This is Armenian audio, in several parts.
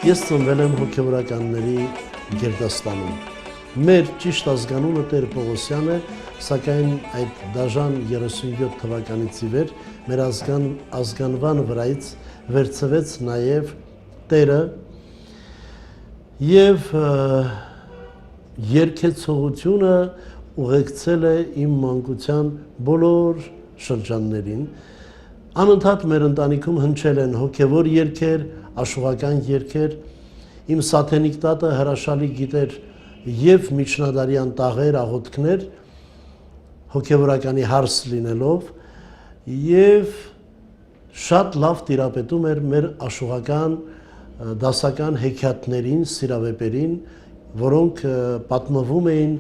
Ես ծնվել եմ հոգևորականների գերդաստանում։ Մեր ճիշտ ազգանունը Տեր Պողոսյան է, սակայն այդ դաժան 37 թվականից ի վեր մեր ազգանվան վրայից վերցվեց նաև Տերը և երգեցողությունը ուղեկցել է իմ մանկության բոլոր շրջաններին։ Անընդհատ մեր ընտանիքում հնչել են հոգևոր երգեր, աշխուհական երգեր, իմ սաթենիկ տատը հրաշալի գիտեր և միջնադարյան տաղեր, աղոթքներ, հոգևորականի հարս լինելով և շատ լավ տիրապետում էր մեր աշխուհական դասական հեքիաթներին, սիրավեպերին, որոնք պատմվում էին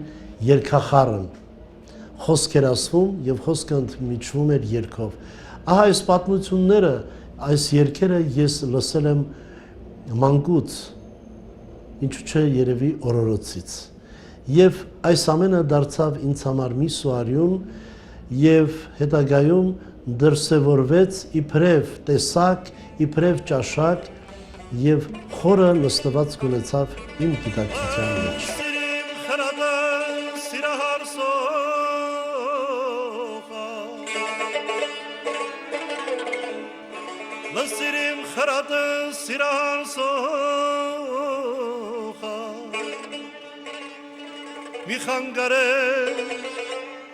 երգախառն, խոսք էր ասվում և խոսքը ընդմիջվում էր երգով։ Ահա այս պատմությունները, այս երգերը ես լսել եմ մանկուց, ինչու չէ երևի օրորոցից։ Եվ այս ամենը դարձավ ինձ համար մի սուարյուն և հետագայում դրսևորվեց իբրև տեսակ, իբրև ճաշակ և խորը նստված ունեցավ իմ գիտակցության մեջ։ Լսիրիմ խրատը սիրահար սոխա մի խանգարե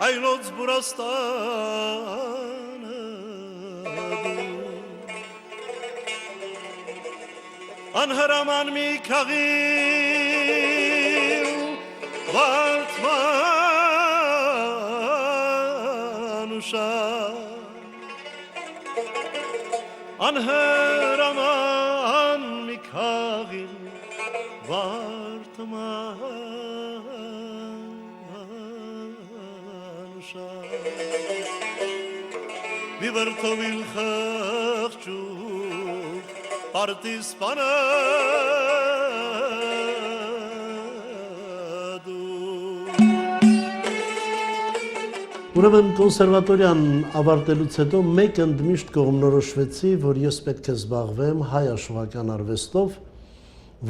այլոց բուրաստանը անհրաման մի քաղիլ վարդման ուշա անհրաման մի քաղիլ վարդման ուշա մի վրդովիլ խղճուկ պարտիսպանը Ուրեմն կոնսերվատորիան ավարտելուց հետո մեկ ընդմիշտ կողմնորոշվեցի, որ ես պետք է զբաղվեմ հայ աշխուհական արվեստով,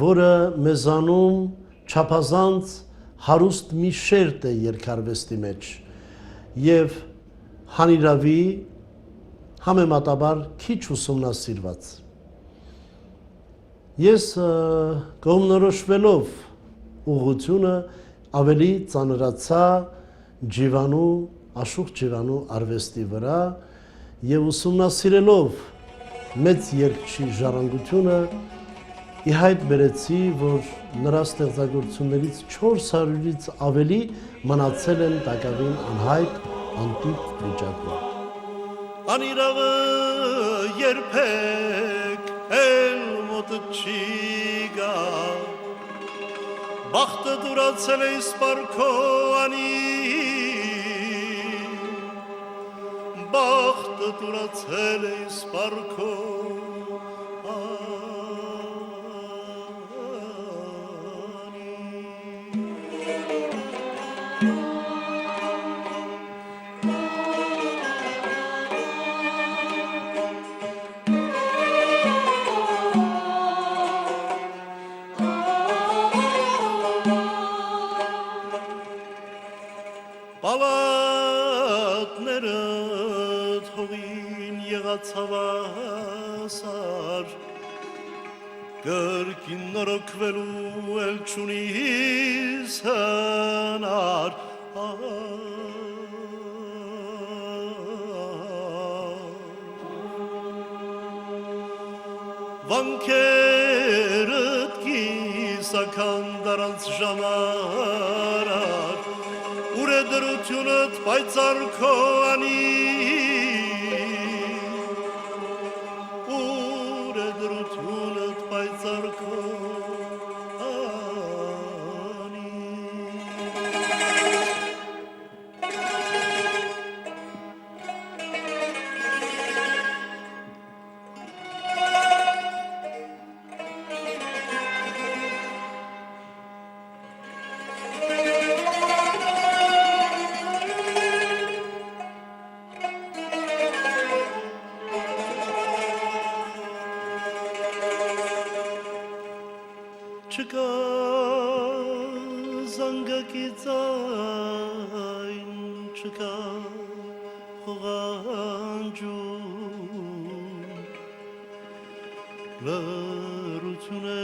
որը մեզանում չափազանց հարուստ մի շերտ է երգարվեստի մեջ և հանիրավի համեմատաբար քիչ ուսումնասիրված։ Ես կողմնորոշվելով ուղղությունը ավելի ծանրացա ջիվանու, աշխուղ ջիվանու արվեստի վրա և ուսումնասիրելով մեծ երգչի ժառանգությունը ի հայտ բերեցի, որ նրա ստեղծագործություններից 400-ից ավելի մնացել են տակավին անհայտ անտիկ վիճակում։ Անիրավը երբեք էլ մոտը չի գա բախտը դուրացել է իսպարքո անի բախտը դուրացել է իսպարքո Պալատներըդ հողին եղած հավասար կրկին նորոգվելու էլ չունիս հնար Վանքերըդ կիսական դարանց ժամարար Ուր է դրությունըդ պայծար քո անի Ուր է դրությունըդ պայծար քո անի չկա զանգակից այն չկա հողանջում լրություն է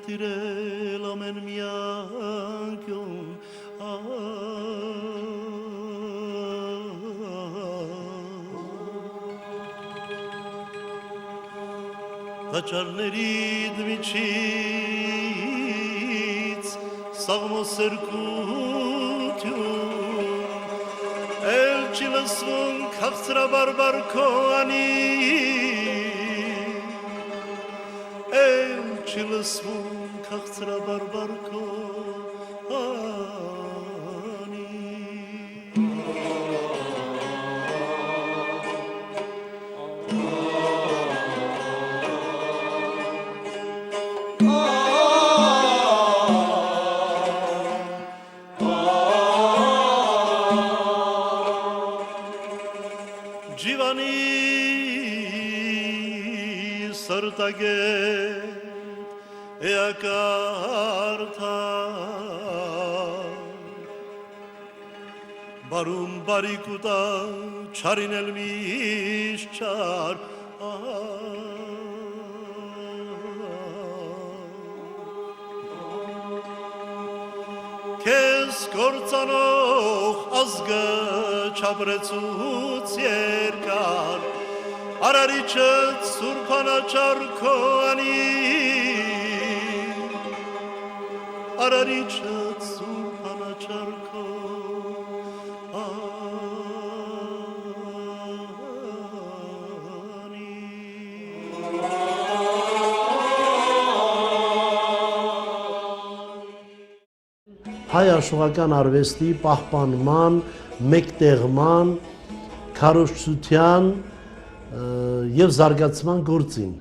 տիրել ամեն միանկյուն Տաճարների դմիջից սաղմոսերկություն էլ չի լսվում քաղցրաբարբար քո անի էլ չի լսվում քաղցրաբարբար քո անի Ջիվանի սրտագետ էակարդա բարում բարիկուտա չարինել միշտ չար Քեզ կործանող ազգը չապրեցուց երկար Արարիչըց սուրբանաչար քո անի Արարիչըց սուրբանաչար քո Հայ աշխուհական արվեստի պահպանման, մեկտեղման, քարոզչության եւ զարգացման գործին։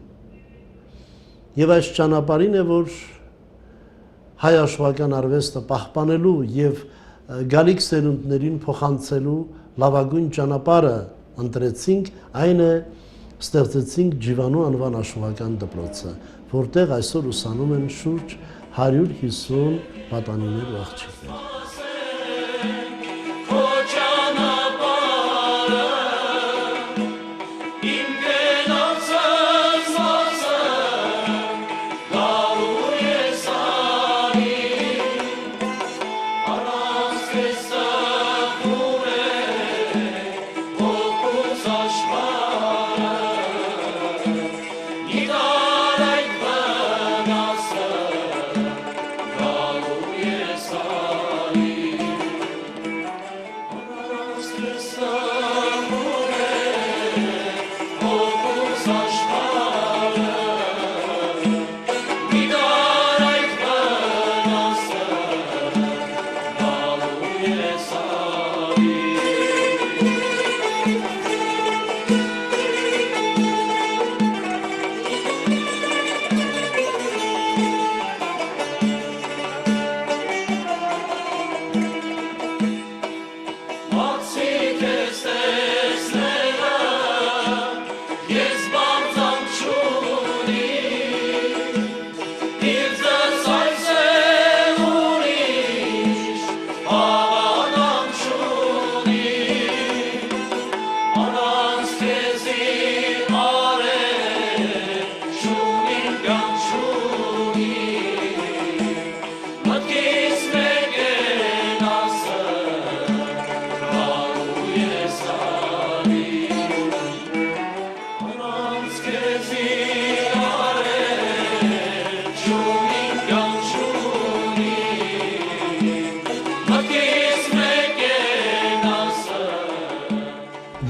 Եվ այս ճանապարհին է, որ հայ աշխուհական արվեստը պահպանելու եւ գալիք սերունդներին փոխանցելու լավագույն ճանապարհը ընտրեցինք, այն է ստեղծեցինք Ջիվանու անվան աշխուհական դպրոցը, որտեղ այսօր ուսանում են շուրջ 150 պատանիներ ու աղջիկներ։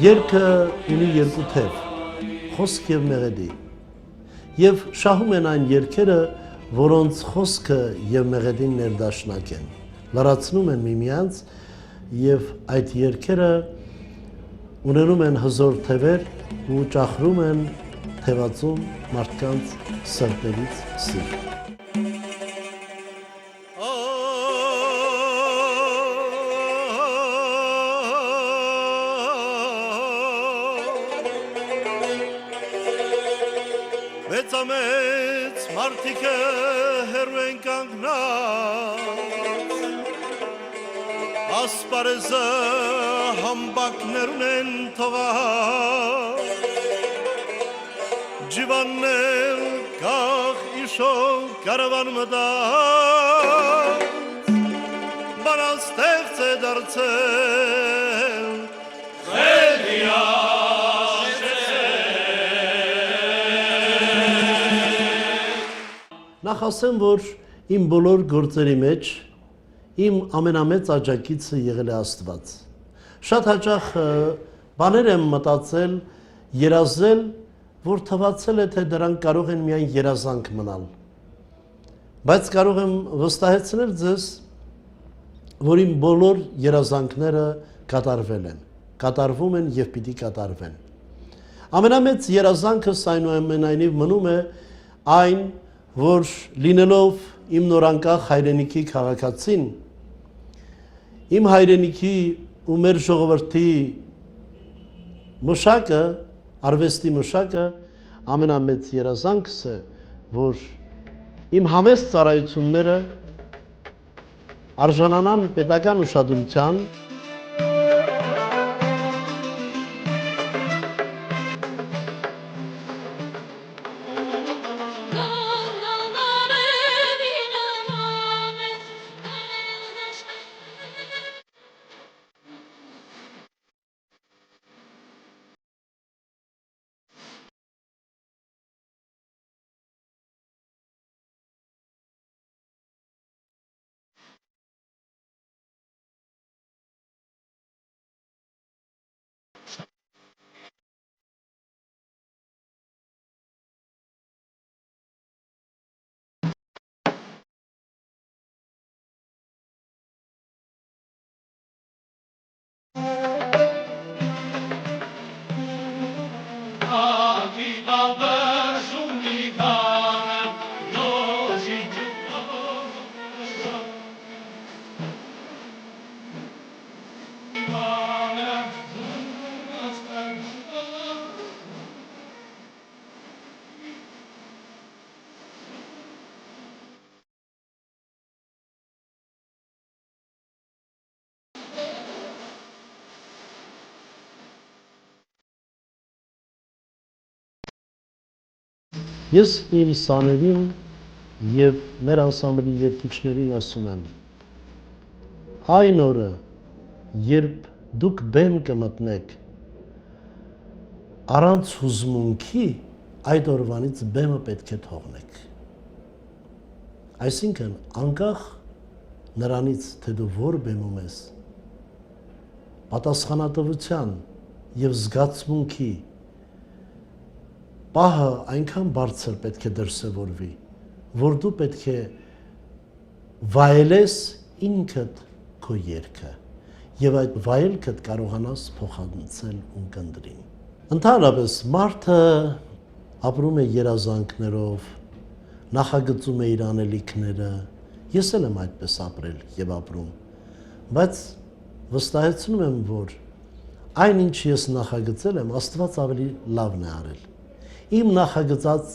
Երգը ունի երկու թև, խոսք և մեղեդի, և շահում են այն երգերը, որոնց խոսքը և մեղեդին ներդաշնակ են, լրացնում են միմյանց և այդ երգերը ունենում են հզոր թևեր ու ճախրում են թևածում մարդկանց սրտերից սիրտ։ մեծամեծ մարդիկը հեռու են կանգնած, ասպարեզը համբակներ ունեն թողած, ջիվաններ կախ իշով կարավան մտած, բանաստեղծ է դարձել Նախ ասեմ, որ իմ բոլոր գործերի մեջ իմ ամենամեծ աջակիցը եղել է Աստված։ Շատ հաճախ բաներ եմ մտածել, երազել, որ թվացել է, թե դրանք կարող են միայն երազանք մնալ։ Բայց կարող եմ վստահեցնել ձեզ, որ իմ բոլոր երազանքները կատարվել են, կատարվում են և պիտի կատարվեն։ Ամենամեծ երազանքս այնուամենայնիվ մնում է այն, որ լինելով իմ նորանկախ հայրենիքի քաղաքացին, իմ հայրենիքի ու մեր ժողովրդի մշակը, արվեստի մշակը, ամենամեծ երազանքս է, որ իմ համեստ ծառայությունները արժանանան պետական ուշադրության, Ես իմ սաներին և մեր անսամբլի երգիչներին ասում եմ, այն օրը, երբ դուք բեմ կմտնեք, առանց հուզմունքի այդ օրվանից բեմը պետք է թողնեք։ Այսինքն, անկախ նրանից, թե դու որ բեմում ես, պատասխանատվության և զգացմունքի պահը այնքան բարձր պետք է դրսևորվի, որ դու պետք է վայելես ինքդ քո երգը և այդ վայելքդ կարողանաս փոխանցել ունկնդրին։ Ընդհանրապես, մարդը ապրում է երազանքներով, նախագծում է իր անելիքները, ես էլ եմ այդպես ապրել և ապրում, բայց վստահեցնում եմ, որ այն ինչ ես նախագծել եմ, Աստված ավելի լավն է արել։ Իմ նախագծած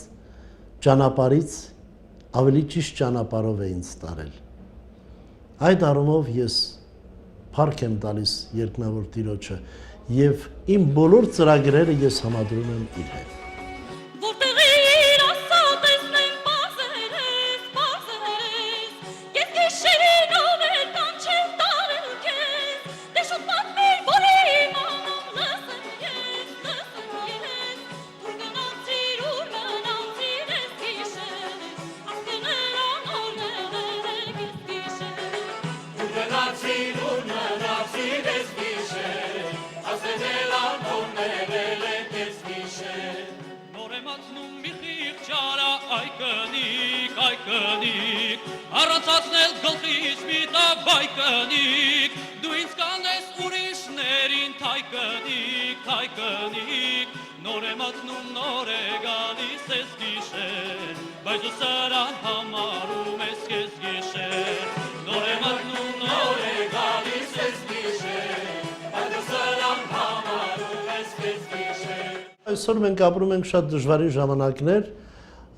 ճանապարհից ավելի ճիշտ ճանապարհով է ինձ տարել։ Այդ առումով ես փառք եմ տալիս երկնավոր Տիրոջը և իմ բոլոր ծրագրերը ես համադրում եմ իր հետ։ Առանցացնել գլխից մի տավայ կնիկ, դու ինձ կանես ուրիշներին թայ կնիկ, նոր է մատնում, նոր է գալիս ես գիշեր, բայց դու սրան համարում ես կես գիշեր, նոր է մատնում, նոր է գալիս ես գիշեր, բայց դու սրան համարում ես կես գիշեր։ Այսօր մենք ապրում ենք շատ դժվարին ժամանակներ,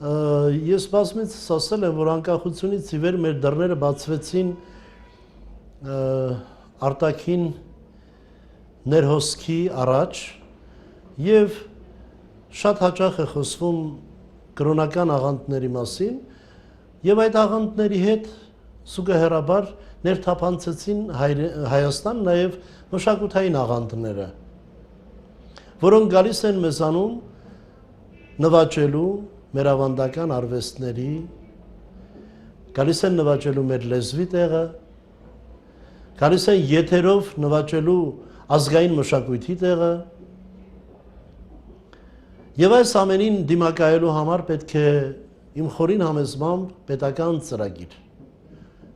ես բազմից ասել եմ, որ անկախությունից ի վեր մեր դռները բացվեցին արտաքին ներհոսքի առաջ եւ շատ հաճախ է խոսվում կրոնական աղանդների մասին եւ այդ աղանդների հետ զուգահեռաբար ներթափանցեցին Հայաստան նաեւ մշակութային աղանդները, որոնք գալիս են մեզանում նվաճելու մեր ավանդական արվեստների, գալիս են նվաճելու մեր լեզվի տեղը, գալիս են եթերով նվաճելու ազգային մշակույթի տեղը, եւ այս ամենին դիմակայելու համար պետք է իմ խորին համեզմամբ պետական ծրագիր,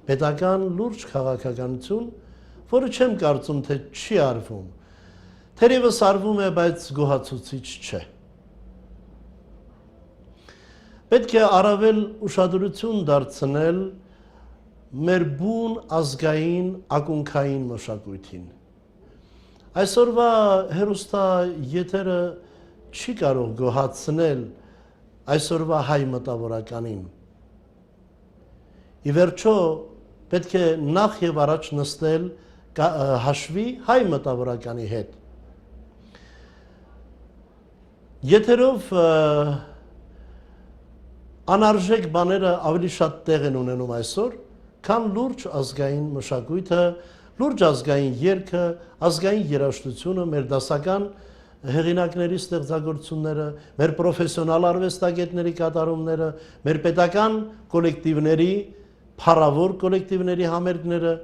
պետական լուրջ քաղաքականություն, որը չեմ կարծում, թե չի արվում, թերևս արվում է, բայց գոհացուցիչ չէ։ Պետք է առավել ուշադրություն դարձնել մեր բուն ազգային ակունքային մշակույթին։ Այսօրվա հեռուստաեթերը չի կարող գոհացնել այսօրվա հայ մտավորականին։ Ի վերջո պետք է նախ եւ առաջ նստել հաշվի հայ մտավորականի հետ։ Եթերով անարժեք բաները ավելի շատ տեղ են ունենում այսօր, քան լուրջ ազգային մշակույթը, լուրջ ազգային երգը, ազգային երաժշտությունը, մեր դասական հեղինակների ստեղծագործությունները, մեր պրոֆեսիոնալ արվեստագետների կատարումները, մեր պետական կոլեկտիվների, փառավոր կոլեկտիվների համերգները,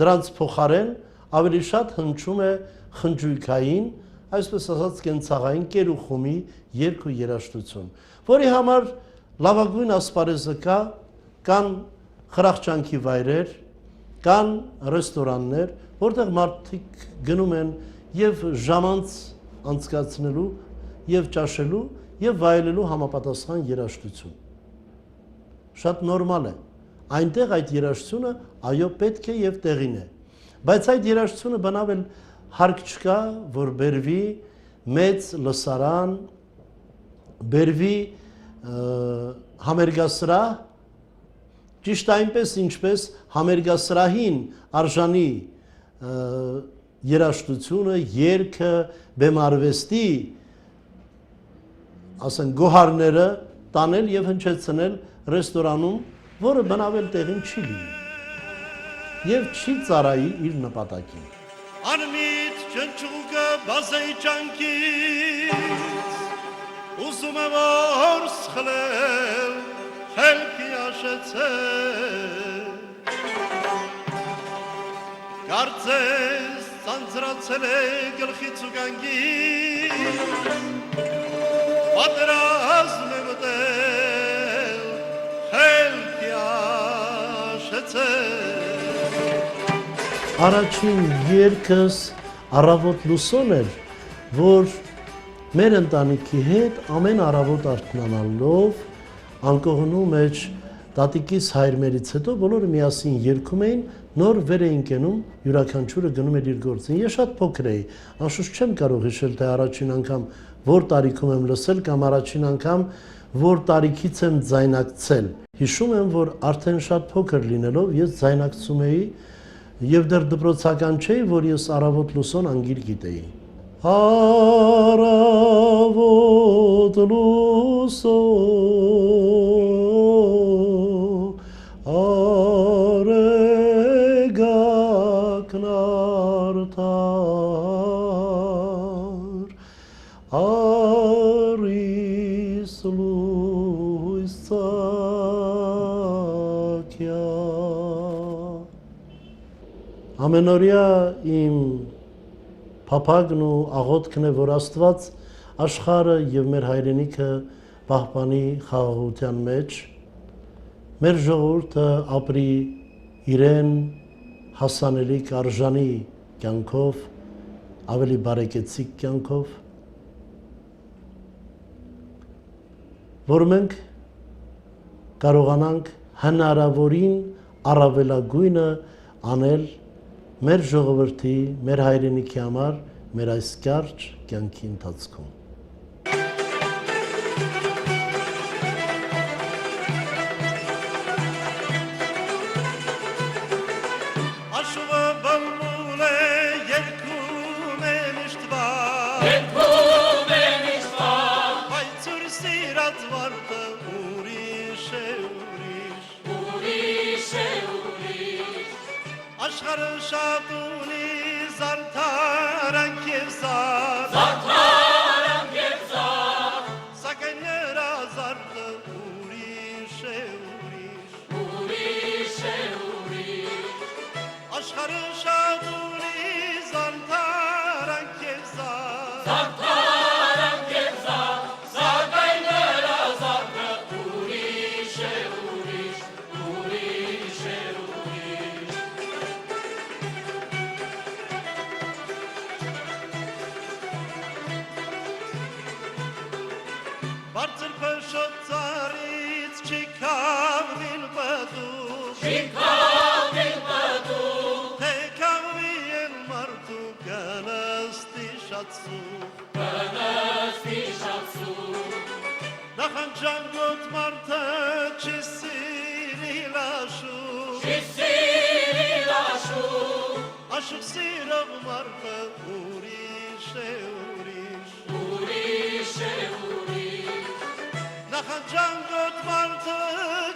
դրանց փոխարեն ավելի շատ հնչում է խնջույքային, այսպես ասած կենցաղային կերուխումի երգ ու երաժշտություն, որի համար լավագույն ասպարեզը կան խրախճանքի վայրեր, կան ռեստորաններ, որտեղ մարդիկ գնում են եւ ժամանց անցկացնելու եւ ճաշելու եւ վայելելու համապատասխան երաժշտություն։ Շատ նորմալ է։ Այնտեղ այդ երաժշտությունը այո պետք է եւ տեղին է։ Բայց այդ երաժշտությունը բնավ էլ հարկ չկա, որ բերվի մեծ լսարան, բերվի համերգասրահ, ճիշտ այնպես ինչպես համերգասրահին արժանի երաժշտությունը, երգը, բեմարվեստի, ասեն գոհարները տանել եւ հնչեցնել ռեստորանում, որը բնավել տեղին չի լինի եւ չի ծառայի իր նպատակին։ Անմիտ ճնճուկը բազեի ճանկից ուզում է որ սխլել խելքի աշեցել կարծես ծանծրացել է գլխից ու գանգից պատերազմ է մտել խելքի աշեցել Առաջին երկս առավոտ լուսոն էր, որ մեր ընտանիքի հետ ամեն առավոտ արթնանալով անկողնու մեջ տատիկից հայրմերից հետո բոլորը միասին երգում էին, նոր վեր էին կենում, յուրաքանչյուրը գնում էր իր գործին։ Ես շատ փոքր էի, անշուշտ չեմ կարող հիշել, թե առաջին անգամ որ տարիքում եմ լսել կամ առաջին անգամ որ տարիքից եմ ձայնակցել։ Հիշում եմ, որ արդեն շատ փոքր լինելով ես ձայնակցում էի եւ դեռ դպրոցական չէի, որ ես առավոտ լուսոն անգիր գիտեի։ Առավոտ լուսոն արեգակն արդար արիս լույս ծակյա Ամենօրյա իմ փափագն ու աղոթքն է, որ Աստված աշխարհը եւ մեր հայրենիքը պահպանի խաղաղության մեջ, մեր ժողովուրդը ապրի իրեն հասանելի կարժանի կյանքով, ավելի բարեկեցիկ կյանքով, որ մենք կարողանանք հնարավորին առավելագույնը անել մեր ժողովրդի, մեր հայրենիքի համար, մեր այս կարճ կյանքի ընթացքում։ վարդը ուրիշ է ուրիշ ուրիշ է ուրիշ Աշխարհը շատ ունի զարդարանք եւ զար Զարդարանք եւ զար Սակայն նրա զարդը ուրիշ է ուրիշ է ուրիշ Աշխարհը շատ ունի զարդարանք եւ զար Զարդարանք եւ զար Սակայն նրա զարդը ուրիշ է ուրիշ ուրիշ է ուրիշ Բարձր փշոտ ծառից չի քաղվին պատու Չի քաղվին պատու Թե քաղվի են մարդու գնստի շացու Բնստի շացու Նախանջանգոտ մարդը չի սիրի լաշու Չի սիրի լաշու Աշուկ սիրող մարդը ուրիշ է ուրիշ Ուրիշ է ուրիշ Նախանջանգոտ մարդը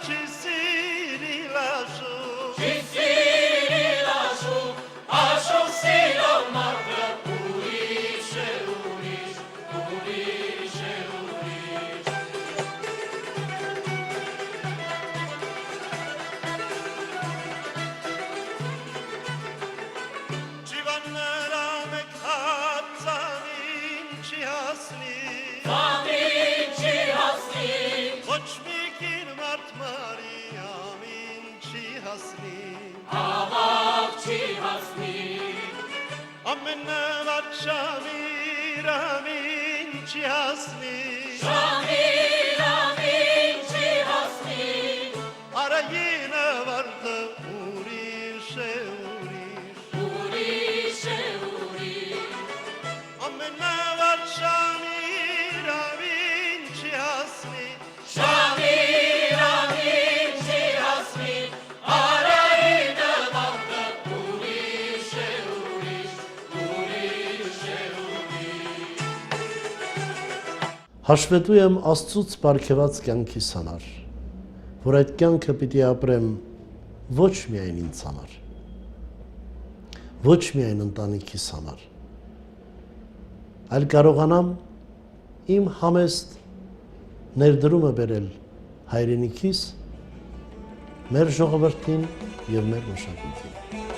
չի սիրի լաշու Չի սիրի լաշու Աշուկ սիրող մարդը ուրիշ է ուրիշ Ուրիշ է ուրիշ Ջիվաններա մեկ հացանին չի հասնի Ամին չի հասնի Ոչ մի կին մարդ Մարիամին չի հասնի Ավաղ չի հասնի Ամենավարդ Շամիրամին չի հասնի Շամիր ամին չի հասնի Արայինը վարդը ուրիշ է ուրիշ Ուրիշ է ուրիշ Ամենավարդ Շամիրամին չի հասնի Շամիր ամին չի հասնի Արայինը վարդը ուրիշ է ուրիշ Ուրիշ է ուրիշ Հաշվետու եմ Աստծուց պարգևած կյանքիս համար, որ այդ կյանքը պիտի ապրեմ ոչ միայն ինձ համար, ոչ միայն ընտանիքիս համար, այլ կարողանամ իմ համեստ ներդրումը բերել հայրենիքիս, մեր ժողովրդին եւ մեր մշակույթին։